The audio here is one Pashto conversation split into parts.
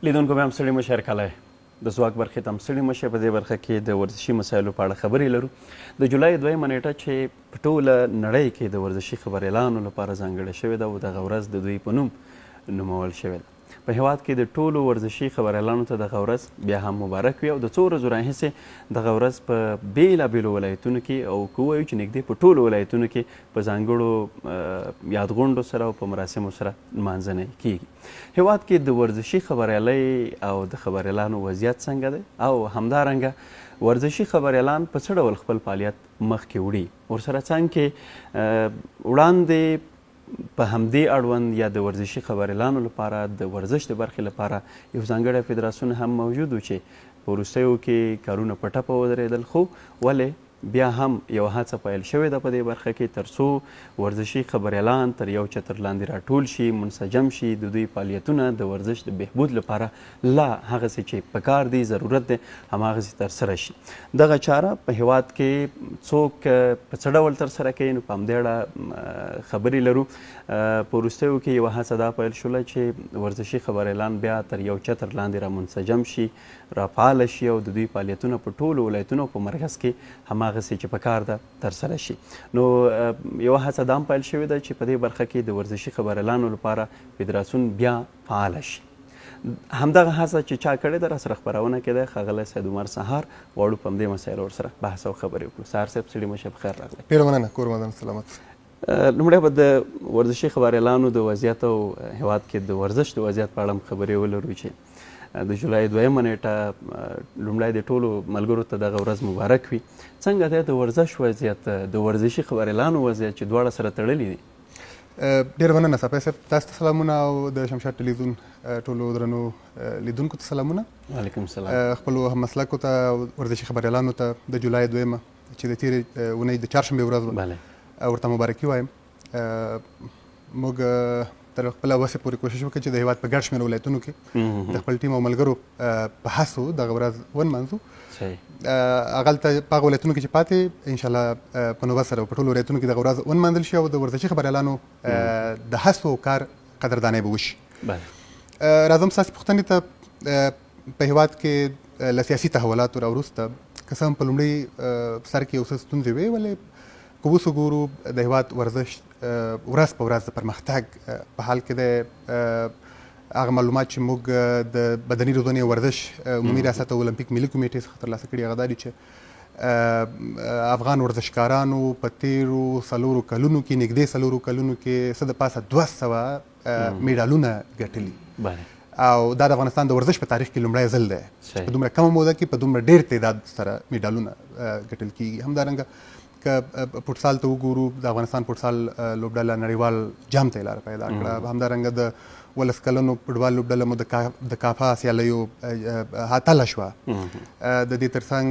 لیدونکو بیا هم ستړي مه شئ هرکلی د ځواک برخې ته هم ستړي مه شئ. په دې برخه کې د ورزشي مسایلو په اړه خبرې لرو. د جولای 2 نیټه چې په ټوله نړۍ کې د ورزشي خبریالانو لپاره ځانګړې شوې ده او دغه ورځ د دوی په نوم نومول شوې ده. په هیواد کې د ټولو ورزشي خبریالانو ته دغه ورځ بیا هم مبارک وي او د څو ورځو راهیسې دغه ورځ په بېلابېلو ولایتونو کې او که ووایو چې نږدې په ټولو ولایتونو کې په ځانګړو یادغونډو سره او په مراسمو سره لمانځنه کیږي. هیواد کې د ورزشي خبریالۍ او د خبریالانو وضعیت څنګه دی او همدارنګه ورزشي خبریالان په څه ډول خپل فعالیت مخکې وړي، ورسره څنګ کې وړاندې په همدې اړوند یا د ورزشي خبریالانو لپاره د ورزش د برخې لپاره یو ځانګړی فدراسیون هم موجود و چې په وروستیو کې کارونه په ټپه ودرېدل، خو ولې بیا هم یوه هڅه پیل شوې ده په دې برخه کې تر څو ورزشي خبریالان تر یو چتر لاندې راټول شي، منسجم شي، د دوی فعالیتونه د ورزش د بهبود لپاره لا هغسې چې پکار دی ضرورت دی هماغسې ترسره شي. دغه چاره په هیواد کې څوک په څه ډول ترسره کوي نو په همدې اړه خبرې لرو. په وروستیو کې یوه هڅه دا پیل شوله چې ورزشي خبریالان بیا تر یو چتر لاندې را منسجم شي، را فعاله شي او د دوی فعالیتونه په ټولو ولایتونو په مرکز کې هماغسې چې پکار ده ترسره شي. نو یوه هڅه دا هم پیل شوې ده چې په دې برخه کې د ورزشي خبریالانو لپاره فدراسیون بیا فعاله شي. همدغه هڅه چې چا کړې ده راسره خپرونه کې ده ښاغلی سید عمر سهار غواړو په همدې مسایلو ورسره بحث او خبرې وکړو. سهار صاحب ستړي مه شئ، بخیر راغلی. ډېره مننه، کور ودان سلامت. لومړی به د ورزشي خبریالانو د وضعیت او هیواد کې د ورزش د وضعیت په اړه هم خبرې ولرو چې د جولای 2 نیټه لومړی د ټولو ملګرو ته دغه ورځ مبارک وي. څنګه دی د ورزش وضعیت، د ورزشي خبریالانو وضعیت چې دواړه سره تړلي دي؟ ډېره مننه صافی صاحب، تاسو ته سلامونه او د شمشاد ټلویزیون ټولو درنو لیدونکو ته سلامونه. وعلیکم السلام. خپلو هممسلکو ته ورزشي خبریالانو ته د جولای 2 چې د تېرې اونۍ د چهارشنبې ورځ ورته مبارکي وایم. موږ تر خپله وسې پورې کوشش وکړو چې د هېواد په ګډ شمېر ولایتونو کې د خپل ټیم او ملګرو په هڅو دغه ورځ ونمانځو. هغلته په هغه ولایتونو کې چې پاتې انشاءالله په نوبت سره په ټولو ولایتونو کې دغه ورځ ونمانځل شي او د ورزشي خبریالانو د هڅو او کار قدردانۍ به وشي. راځم ستاسې پوښتنې ته. په هېواد کې له سیاسي تحولاتو راوروسته که څه هم په لومړي سر کې یو څه ستونزې وې، ولې که اوس وګورو د هېواد ورزش ورځ په ورځ د پرمختګ په حال کې دی. هغه معلومات چې موږ د بدني روزنې او ورزش عمومي ریاست او المپیک ملي کمیټې څخه ترلاسه کړي هغه دا دي چې افغان ورزشکارانو په تېرو 4 کلونو کې نږدې 4 کلونو کې څه د پاسه 200 میډالونه ګټلي او دا د افغانستان د ورزش په تاریخ کې لومړی ځل دی چې په دومره کمه موده کې په دومره ډېر تعداد سره میډالونه ګټل کېږي. همدارنګه که فوټسال ته وګورو، د افغانستان فوټسال لوبډله نړیوال جام ته یې لاره پیدا کړه. همدارنګه د 11 کلنو فوټبال لوبډله مو د کافا سیالیو هاتله شوه. د دې ترڅنګ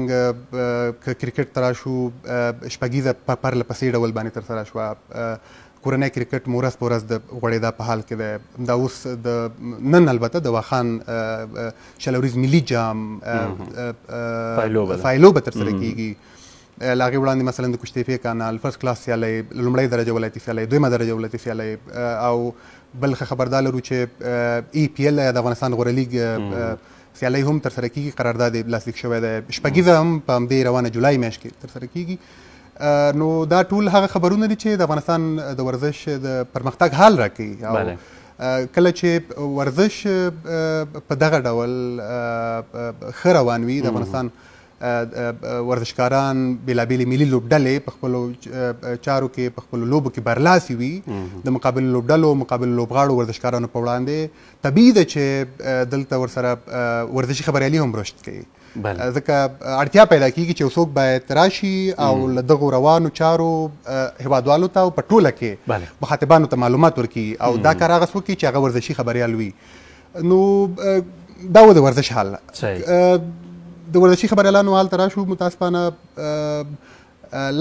که کرکټ ته راشو، شپږیزه پرله پسې ډول باندې ترسره شوه. کورنی کرکټ مو ورځ په ورځ د غوړېدا په حال کې دی. دا اوس د نن البته د واخان شلوریز ملي جام فایلوبه ترسره کیږي. له هغې وړاندې مثلا د کشتیپې کانال فرست کلاس سیالی، لومړۍ درجه ولایتي سیالی، دویمه درجه ولایتي سیالی، او بل ښه خبردار لرو چې ای پی ایل د افغانستان غوره لیګ سیالی هم ترسره کیږي، قرارداد یې لاسلیک شوی دی. شپږیزه هم په همدې روانه جولای میاشت کې ترسره کیږي. نو دا ټول هغه خبرونه دي چې د افغانستان د ورزش د پرمختګ حال راکوي. او کله چې ورزش په دغه ډول ښه روان وي، د افغانستان ورزشکاران بېلابېلې ملي لوبډلې په خپلو چارو کې په خپلو لوبو کې برلاسي وي، د مقابل لوبډلو مقابل لوبغاړو ورزشکارانو په وړاندې طبیعي ده چې دلته ورسره ورزشي خبریالي هم رشد کوي. ځکه اړتیا پیدا کېږي چې یو څوک باید راشي او له دغو روانو چارو هېوادوالو ته او په ټوله کې مخاطبانو ته معلومات ورکړي او دا کار هغه څوک کوي چې هغه ورزشي خبریال وي. نو دا و د ورزش حال. د ورزشي خبریالانو حال ته راشو، متاسفانه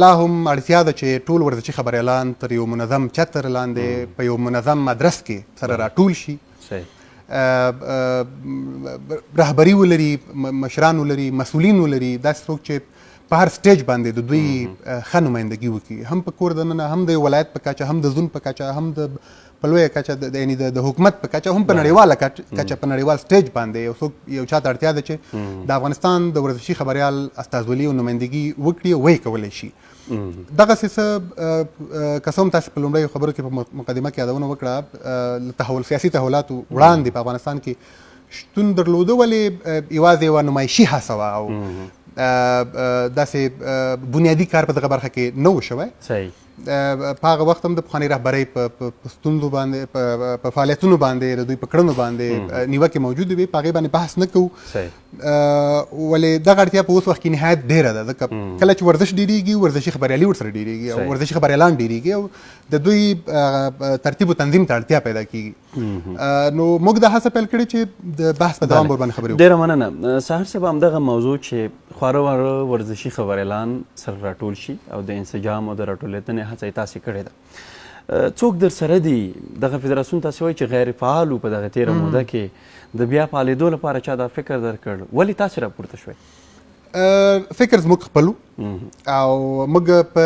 لا هم اړتیا ده چې ټول ورزشي خبریالان تر یو منظم چتر لاندې په یو منظم مدرس کې سره راټول شي، رهبري ولري، مشران ولري، مسؤلین ولري، داسې څوک چې په هر سټیج باندې د دوی ښه نمایندګي وکړي، هم په کور دننه، هم د ولایت په کچه، هم د زون په کچه، هم د په لویه کچه یعنې د حکومت په کچه هم په نړیواله کچه په نړیوال سټیج باندې یو څوک یو چاته اړتیا ده چې د افغانستان د ورزشي خبریال استازولي او نمایندګي وکړي او ویې کولی شي. دغسې څه که څه هم تاسې په لومړیو خبرو کې په مقدمه کې یادونه وکړه له سیاسي تحولاتو وړاندې په افغانستان کې شتون درلوده ولې یوازې یوه نمایشي هڅه وه او داسې بنیادي کار په دغه برخه کې نه و شوی. په هغه وخت هم د پخوانۍ رهبرۍ په ستونزو باندې په فعالیتونو باندې د دوی په کړنو باندې نیوکې موجودې وې، په هغې باندې بحث نه کوو ولې دغه اړتیا په اوس وخت کې نهایت ډېره ده ځکه کله چې ورزش ډېرېږي ورزشي خبریالي ورسره ډېرېږي او ورزشي خبریالان ډېرېږي او د دوی ترتیب و تنظیم ته اړتیا پیدا کېږي. نو موږ دا هڅه پیل کړې چې د بحث په دوام ورباندې خبرې وکړو. ډېره مننه سهار صاحب. همدغه موضوع چې خواره واره ورزشي خبریالان سره راټول شي او د انسجام او د راټولېدنې هڅه یې تاسې کړې ده، څوک در سره دي؟ دغه فدراسیون تاسې وایي چې غیر فعال و په دغه تېره موده کې، د بیا فعالېدو لپاره چا دا فکر درکړ؟ ولې تاسې راپورته شوئ؟ فکر زموږ خپل او موږ په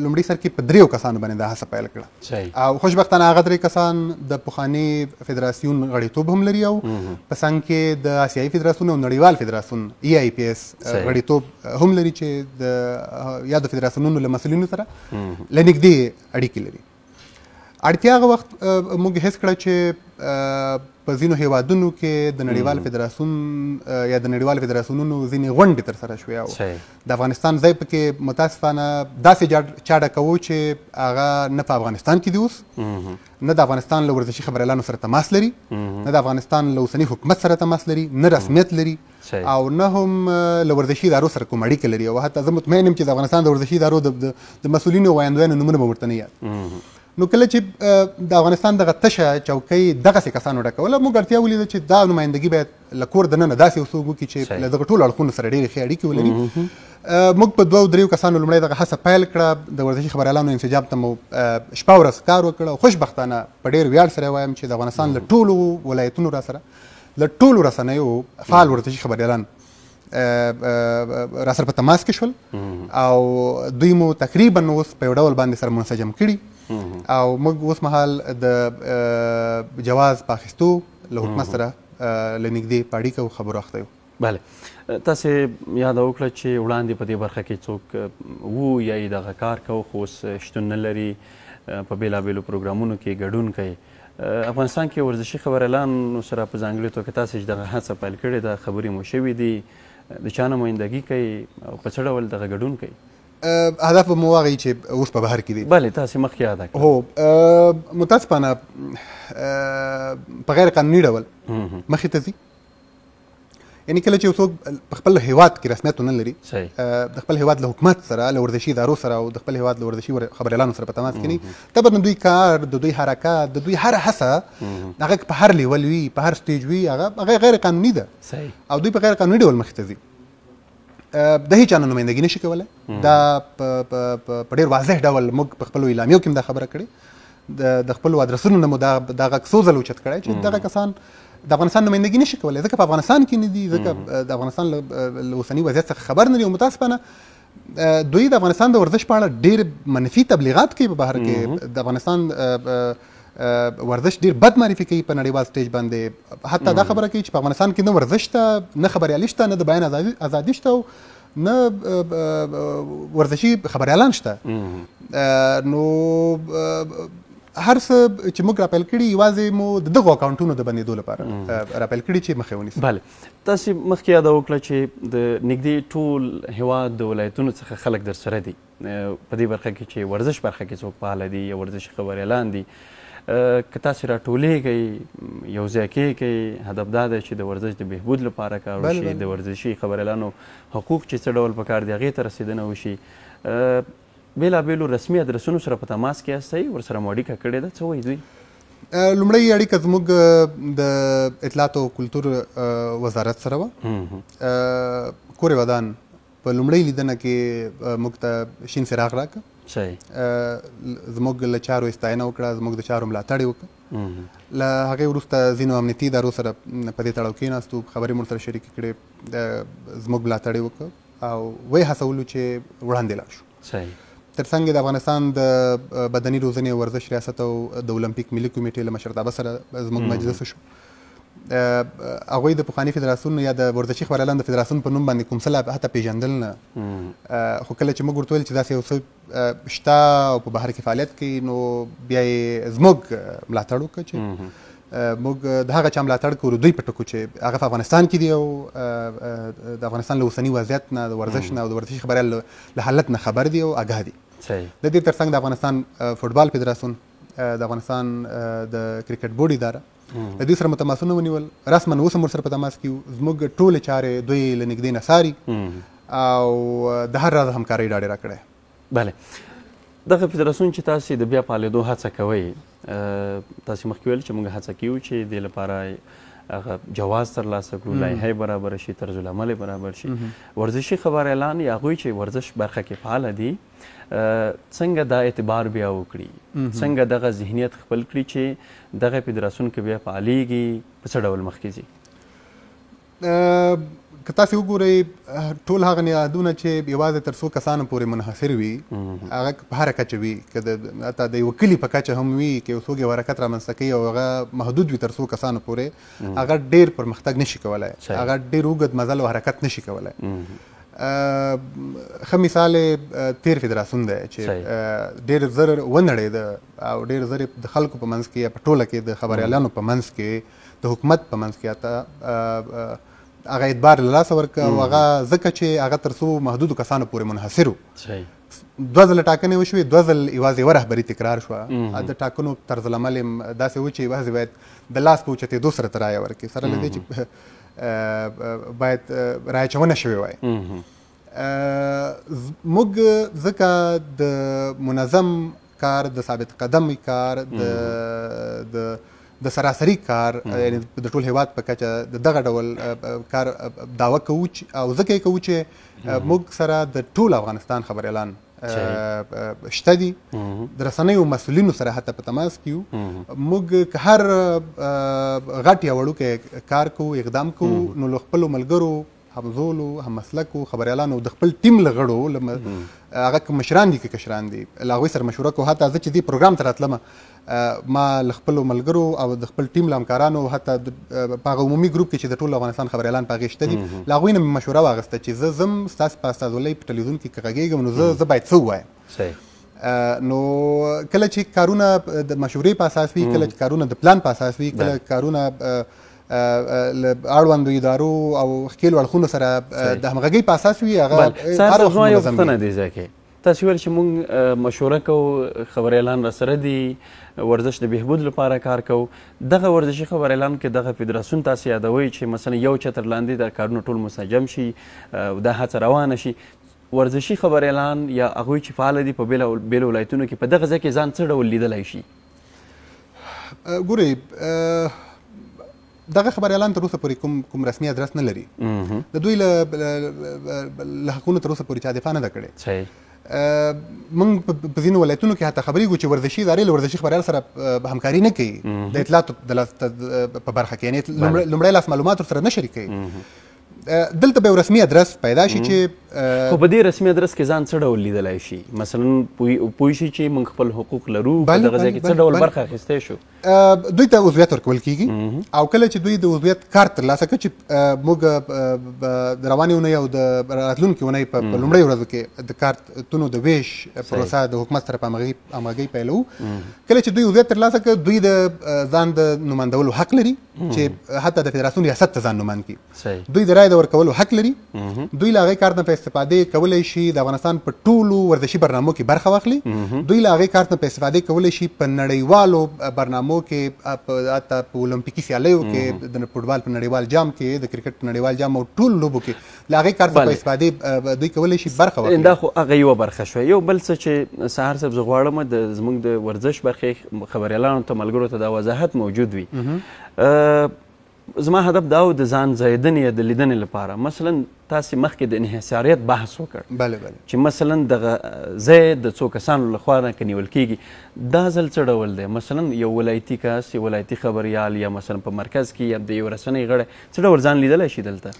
لومړي سر کې په دریو کسانو باندې دا هڅه پیل کړه او خوشبختانه هغه درې کسان د پخواني فدراسیون غړیتوب هم لري او په څنګ کې د آسیایي فدراسیون او نړیوال فدراسیون EIPS غړیتوب هم لري چې د یا د فدراسیونونو له مسؤلینو سره له نږدې اړیکې لري. اړتیا هغه وخت موږ حس کړه چې په ځینو هیوادونو کې د نړیوال فدراسیون یا د نړیوال فدراسیونونو ځینې غونډې ترسره شوې او د افغانستان ځای پکې متاسفانه داسې چا ډکوو چې هغه نه په افغانستان کې دي اوس، نه د افغانستان له ورزشي خبریالانو سره تماس لري، نه د افغانستان له اوسني حکومت سره تماس لري، نه رسمیت لري او نه هم له ورزشي ادارو سره کوم اړیکه لري. او حتی زه مطمئن یم چې د افغانستان د ورزشي ادارو د مسؤلینو ویاندویانو نومونه به ورته نه یاد. نو کله چې د افغانستان دغه تشه چوکۍ دغسې کسانو ډکوله، موږ اړتیا ولیده چې دا نمایندګي باید له کور دننه داسې یو څوک وکړي چې له دغه ټولو اړخونو سره ډېرې ښې اړیکې ولري. موږ په دوو دریو کسانو لومړی دغه هڅه پیل کړه، د ورزشي خبریالانو انسجام ته مو شپه ورځ کار وکړ او خوشبختانه په ډېر ویاړ سره وایم چې د افغانستان له ټولو ولایتونو را سره له ټولو رسنیو فعال ورزشي خبریالان را سره په تماس کې شول او دوی مو تقریبا اوس په یو ډول باندې سره منسجم کړي او موږ اوس مهال د جواز په اخیستو له حکومت سره له نږدې په اړیکه او خبرو اخته یو. بله، تاسې یاده وکړه چې وړاندې په دې برخه کې څوک وو یا یې دغه کار کوو خو اوس شتون نه لري، په بېلابېلو پروګرامونو کې ګډون کوي. افغانستان کې ورزشي خبریالانو سره په ځانګړې توګه تاسې چې دغه هڅه پیل کړې ده، خبرې مو شوي دي، د چا نمایندګي کوي او په څه ډول دغه ګډون کوي؟ هدف به مو هغه چې اوس په بهر کې دي. بله، تاسې مخکې یاده کړه. هو متاسفانه په غیر قانوني ډول مخې ته ځي، یعنې کله چې یو څوک په خپل هیواد کې رسمیت ونه لري، د خپل هیواد له حکومت سره، له ورزشي ادارو سره او د خپل هیواد له ورزشي خبریالانو سره په تماس کې نه، طبعا د دوی کار، د دوی حرکات، د دوی هر هڅه هغه په هر لیول وي، په هر سټیج وي، هغه غیر قانوني ده او دوی په غیر قانوني ډول مخې ته ځي. د هیچا نه نمایندګي نشي کولی. دا په ډېر واضح ډول موږ په خپلو اعلامیو کې هم دا خبره کړې، د خپلو ادرسونو نه مو دا غږ څو ځله اوچت کړی چې دغه کسان د افغانستان نمایندګي نشي کولی، ځکه په افغانستان کې نه دي، ځکه د افغانستان له اوسني وضعیت څخه خبر نه دي او متاسفانه دوی د افغانستان د ورزش په اړه ډېر منفي تبلیغات کوي. په بهر کې د افغانستان ورزش ډېر بد معرفي کوي په نړیوال سټیج باندې، حتی دا خبره کوي چې په افغانستان کې نه ورزش شته، نه خبریالي شته، نه د بیان ازادي شته او نه ورزشي خبریالان شته. نو هر څه چې موږ راپیل کړي یوازې مو د دغو اکاونټونو د بندېدو لپاره راپیل کړي چې مخې ونیسي. بله، تاسې مخکې یاده وکړه چې د نږدې ټول هېواد د ولایتونو څخه خلک در سره دي په دې برخه کې چې ورزش برخه کې څوک فعاله دي یا ورزشي خبریالان دي. که تاسې راټولېږئ، یو ځای کېږئ، هدف دا دی چې د ورزش د بهبود لپاره کار وشي، د ورزشي خبریالانو حقوق چې څه ډول پکار دي هغې ته رسېدنه وشي. بېلابېلو رسمي ادرسونو سره په تماس کې یاستئ، ورسره مو اړیکه کړې ده، څه وایي دوی؟ لومړی اړیکه زموږ د اطلاعات او کلتور وزارت سره وه. کور ودان په لومړۍ لیدنه کې موږ ته شین څراغ راکړه، زموږ له چارو ستاینه وکړه، زموږ د چارو ملاتړ یې وکړه. له هغې وروسته ځینو امنیتي ادارو سره په دې تړاو کېناستو، خبرې مو ورسره شریکې کړې، زموږ ملاتړ یې وکړه او ویې هڅولو چې وړاندې لاړ شو. ترڅنګ د افغانستان د بدني روزنې او ورزش ریاست او د اولمپیک ملي کمیټې له مشرتابه سره زموږ مجلس وشو. هغوی د پخواني فدراسیون یا د ورزشي خبریالانو د فدراسیون په نوم باندې کوم څه حتی پیژندل نه، خو کله چې موږ ورته ویل چې داسې یو څه شته او په بهر کې فعالیت کوي، نو بیا یې زموږ ملاتړ وکړه چې موږ د هغه چا ملاتړ کوو دوی په ټکو چې هغه په افغانستان کې دي او د افغانستان له اوسني وضعیت نه، د ورزش نه او د ورزشي خبریال له حالت نه خبر دي او آګاه دي. د دې ترڅنګ د افغانستان فوټبال فدراسیون، د افغانستان د کرکټ بورډ اداره د دوی سره متماسونه ونیول. رسما اوس هم ورسره په تماس کې یو. زموږ ټولې چارې دوی له نږدې نه څاري او د هر راز همکارۍ ډاډه راکړی. بله، دغه فدراسیون چې تاسې د بیا فعالېدو هڅه کوئ، تاسې مخکې ویل چې موږ هڅه کوو چې دې لپاره هغه جواز ترلاسه کړو، لایحه برابره شي، طرز العمل برابر شي. ورزشي خبریالان یا هغوی چې ورزش برخه کې فعاله دي څنګه دا اعتبار بیا وکړي، څنګه دغه ذهنیت خپل کړي چې دغه فدراسیون کې بیا فعالېږي، په څه ډول مخکې ځي؟ که تاسې وګورئ ټول هغه نهادونه چې یوازې تر څو کسانو پورې منحصر وي، هغه په هره کچه وي، که حتی د یو کلي په کچه هم وي، که یو څوک یو حرکت رامنځته کوي او هغه محدود وي تر څو کسانو پورې، هغه ډېر پرمختګ نشي کولی، هغه ډېر اوږد مزل او حرکت نشي کولی. ښه مثال تیر فدراسیون دی چې ډېر زر ونړېده او ډېر زر د خلکو په منځ کې یا په ټوله کې د خبریالانو په منځ کې د حکومت په منځ کې حتی هغه اعتبار له لاسه ورکړه او هغه ځکه چې هغه تر څو محدودو کسانو پورې منحصر و. 2 ځله ټاکنې وشوې، 2 ځل یوازې یوه رهبري تکرار شوه. د ټاکنو طرز العمل یې داسې و چې یوازې باید د لاس په اوچتېدو سره ته رایه ورکړي، سره له دې چې باید رایه چونه شوې وای. موږ ځکه د منظم کار، د ثابت قدم کار، د سراسري کار، یعنی د ټول هیواد په کچه د دغه ډول کار دعوه کوو او ځکه یې کوو چې موږ سره د ټول افغانستان خبریالان شته دي، د رسنیو مسؤلینو سره حتی په تماس کې یو. موږ که هر غټ یا وړوکی کار کوو، اقدام کوو، نو له خپلو ملګرو، همزولو، هم مسلکو خبریالانو د خپل ټیم له غړو، هغه که مشران دي که کشران دي، له هغوی سره مشوره کوو. حتی زه چې دې پروګرام ته راتلمه، ما له خپلو ملګرو او د خپل ټیم له همکارانو، حتی په هغه عمومي ګروپ کې چې د ټول افغانستان خبریالان په هغې شته دي، له هغوی نه مې مشوره واخیسته چې زه ځم ستاسې په استازولۍ په ټلویزیون کې که غږېږم، نو زه باید څه ووایم. نو کله چې کارونه د مشورې په اساس وي، کله چې کارونه د پلان په اساس وي، کله کارونه له اړوندو ادارو او ښکېلو اړخونو سره د همغږۍ په اساس وي، هغه هر وخت زما یو پوښتنه دې ځای کې تاسې ویل چې موږ مشوره کوو، خبریالان راسره دي، ورزش د بهبود لپاره کار کوو. دغه ورزشي خبریالان کې دغه فدراسیون تاسې یادوئ چې مثلا یو چتر لاندې دا کارونه ټول منسجم شي، دا هڅه روانه شي. ورزشي خبریالان یا هغوی چې فعاله دي په بېلو ولایتونو کې په دغه ځای کې ځان څه ډول لیدلی شي؟ ګورئ، دغه خبریالان تر اوسه پورې کوم رسمي ادرس نه لري، د دوی له حقونو تر اوسه پورې چا دفاع نه ده کړې. موږ په ځینو ولایتونو کې حتی خبرېږو چې ورزشي ادارې له ورزشي خبریال سره همکاري نه کوي د اطلاعاتو په برخه کې، یعنې لومړی لاس معلومات ورسره نه شریکوي. دلته به یو رسمي ادرس پیدا شي چې خو په دې رسمي ادرس کې ځان څه ډول لیدلی شي؟ مثلا پوه شي چې موږ خپل حقوق لرو، په دغه ځای کې څه ډول برخه اخیستی شو؟ دوی ته عضویت ورکول کېږي او کله چې دوی د عضویت کارت ترلاسه کړي، چې موږ د روانې اونۍ او د راتلونکې اونۍ په لومړیو ورځو کې د کارتونو د ویش پروسه د حکومت سره په همغږۍ پیلوو. کله چې دوی عضویت ترلاسه کړي، دوی د ځان د نمایندولو حق لري، چې حتی د فدراسیون ریاست ته ځان نماند کړي. دوی د رایې د ورکولو حق لري. دوی له هغې کارت نه په استفادې کولی شي د افغانستان په ټولو ورزشي برنامو کې برخه واخلي. دوی له هغې کارت نه په استفادې کولی شي په نړیوالو برنامو کې، حتی په اولمپیکي سیالیو کې، د فوټبال په نړیوال جام کې، د کرکټ په نړیوال جام او ټولو لوبو کې له هغې کارت نه په استفادې دوی کولی شي برخه واخلي. دا خو هغه یوه برخه شوه. یو بل څه چې سهار صاحب زه غواړم زموږ د ورزش برخې خبریالانو ته، ملګرو ته دا وضاحت موجود وي. زما هدف دا و د ځان ځایدنې یا د لیدنې لپاره. مثلا تاسې مخکې د انحصاریت بحث وکړ، چې مثلا دغه ځای د څو کسانو لخوا نه که نیول کېږي، دا ځل څه ډول دی؟ مثلا یو ولایتي کس، یو ولایتي خبریال، یا مثلا په مرکز کې یا د یو رسنۍ غړی څه ډول ځان لیدلی شي دلته؟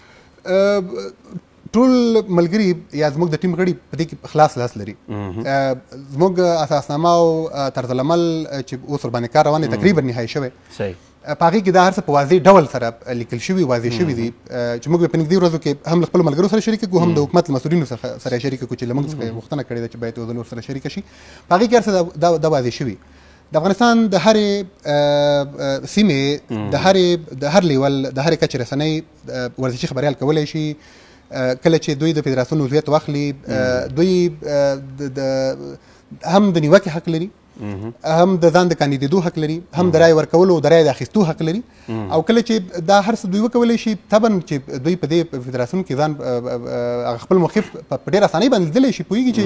ټول ملګري یا زموږ د ټیم غړي په دې کې خلاص لاس لري. زموږ اساسنامه او طرز العمل چې اوس ورباندې کار روان دی تقریبا نهایي شوی. په هغې کې دا هر څه په واضح ډول سره لیکل شوي واضح شوي دي چې موږ په نږدې ورځو کې هم له خپلو ملګرو سره شریکه کړو، هم د حکومت له مسؤلینو سره شریکه کړو چې له موږ څخه غوښتنه کړې ده چې باید یو ځل ورسره شریکه شي. په هغې کې هر څه دا واضح شوي. د افغانستان د هرې سیمې د هر لیول د هرې کچې رسنۍ ورزشي خبریال کولی شي کله چې دوی د فدراسیون عضویت واخلي دوی هم د نیوکې حق لري، هم د ځان د کاندیدېدو حق لري، هم د رای ورکولو او د رای د اخیستو حق لري. او کله چې دا هر څه دوی وکولی شي طبعا چې دوی په دې فدراسیون کې ځان خپل موقف په ډېر اسانۍ باندې لیدلی شي، پوهېږي چې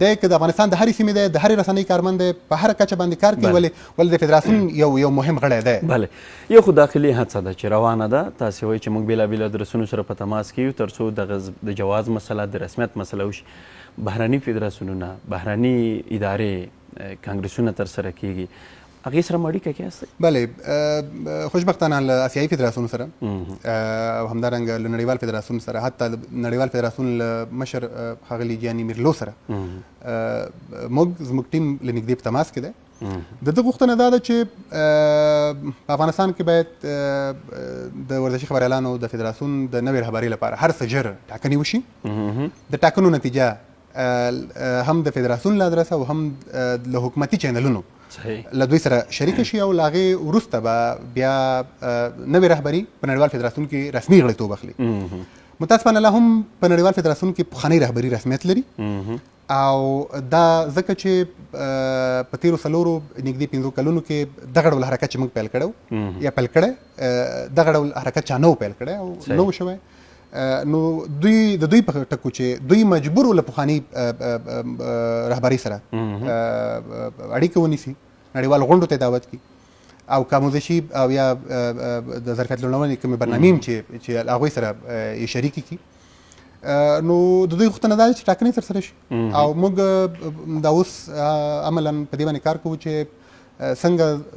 دی که د افغانستان د هرې سیمې دی د هرې رسنۍ کارمند دی په هره کچه باندې کار کوي ولې د فدراسیون یو مهم غړی دی. بله یو خو داخلي هڅه ده چې روانه ده، تاسې وایي چې موږ بېلابېلو ادرسونو سره په تماس کې یو تر څو د جواز مسله د رسمیت مسله وشي. بهرني فدراسیونونه بهرني ادارې کانګرسونه ترسره کیږي، هغې سره مو اړیکه کې یاستئ؟ بله خوشبختانه له آسیایي فدراسیون سره او همدارنګه له نړیوال فدراسیون سره، حتی نړیوال فدراسیون له مشر ښاغلي جیاني میرلو سره زموږ ټیم له نږدې په تماس کې دی. د ده غوښتنه دا ده چې په افغانستان کې باید د ورزشي خبریالانو د فدراسیون د نوې رهبرۍ لپاره هر څه ژر ټاکنې وشي. د ټاکنو نتیجه هم د فدراسیون له ادرسه او هم له حکومتي چینلونو له دوی سره شریکه شي او له هغې وروسته به بیا نوې رهبري په نړیوال فدراسیون کې رسمي غړیتوب اخلي. متاسفانه لا هم په نړیوال فدراسیون کې پخوانۍ رهبري رسمیت لري او دا ځکه چې په تېرو 4 نږدې 5 کلونو کې دغه ډول حرکت چې موږ پیل کړی یا پیل کړی دغه ډول حرکت چا نه و پیل کړی او نه و شوی. نو د دوی په ټکو چې دوی مجبور له پخواني رهبرۍ سره اړیکه ونیسي، نړیوال غونډو ته دعوت کړي او کاموزشي او یا د ظرفیت لوړونې کومې برنامې چې هغوی سره یې شریکې کړي. نو د دوی غوښتنه دا ده چې ټاکنې ترسره شي او موږ دا اوس عملا په دې باندې کار کوو چې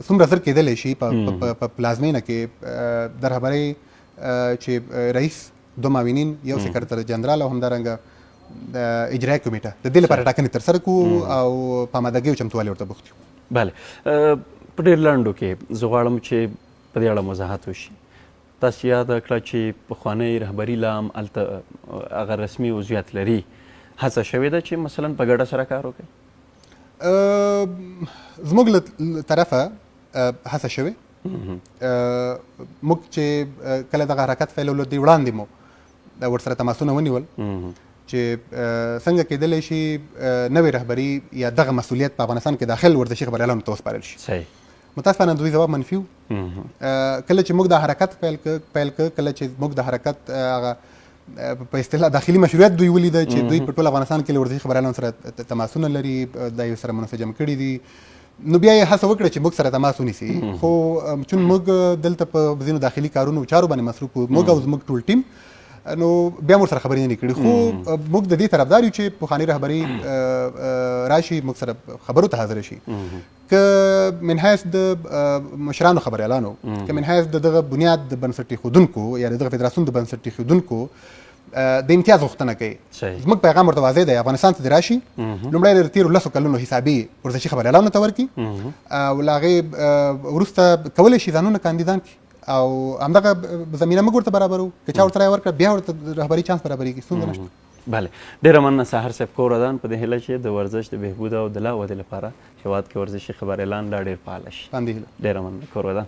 څومره زر کېدلی شي په پلازمینه کې د رهبرۍ چې رئیس، 2 معاونین، یو سکرتر جنرال او همدارنګه د اجرایي کمیټه د دې لپاره ټاکنې ترسره کړو او په آمادګۍ او چمتووالي ورته بوخت یو. بله په ډېر لنډو کې زه غواړم چې په دې اړه وضاحت وشي. تاسو یاده کړه چې پخوانۍ رهبري لا هم هلته هغه رسمي عضویت لري، هڅه شوې ده چې مثلا په ګډه سره کار وکړئ؟ زموږ له طرفه هڅه شوې. موږ چې کله دغه حرکت پیلولو دې وړاندې مو ورسره تماسونه ونیول چې څنګه کېدلی شي نوې رهبري یا دغه مسؤلیت په افغانستان کې داخل ورزشي خبریالانو ته وسپارل شي. متاسفانه دوی جواب منفي و. کله چې موږ دا حرکت پیل کړ، کله چې موږ د حرکت هغه په اصطلاح داخلي مشروعیت دوی ولیده چې دوی په ټول افغانستان کې له ورزشي خبریالانو سره تماسونه لري، دا یې سره منسجم کړي دي، نو بیا یې هڅه وکړه چې موږ سره تماس ونیسي. خو چون موږ دلته په ځینو داخلي کارونو چارو باندې مصروف وو، موږ او زموږ ټول ټیم، نو بیا موږ سره خبرې نه کړي. خو موږ د دې طرفدار یو چې پخواني رهبري راشي، موږ سره خبرو ته حاضر شي، که من حیث د مشرانو خبریالانو، که من حیث دغه بنیاد د بنسټ ایښودونکو یا دغه فدراسیون د بنسټ ایښودونکو د امتیاز غوښتنه کوي. زموږ پیغام ورته واضح دی، افغانستان ته دې راشي، لومړی د تېرو 10 کلونو حسابي ورزشي خبریالانو ته ورکړي او له هغې وروسته کولی شي ځانونه کاندیدان کړي او همدغه زمینه موږ ورته برابرو، که چا ورته رایه ورکړه بیا ورته رهبري چانس برابرېږي، ستونزه نشته. بله ډېره مننه سحر صاحب کور ودان په دې هیله چې د ورزش د بهبود او د لا ودې لپاره هېواد کې ورزشي خبریالان لا ډېر فعاله شي. ډېره مننه کور ودان.